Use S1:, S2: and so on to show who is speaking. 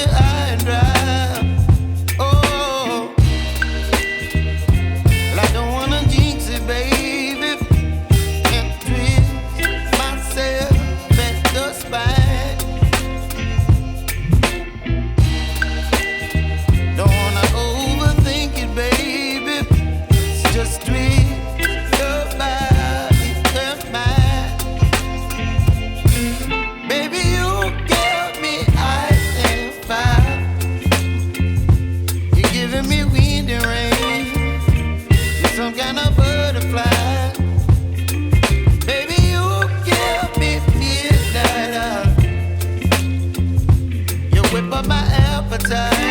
S1: high and dry. Oh, well, I don't wanna jinx it, baby, and twist myself at the spine. Don't wanna overthink it, baby. It's just twist your body and mine. Baby, you give me ice and fire. You're giving me wind and rain. You're some kind of butterfly. Baby, you give me midnight. You whip up my appetite.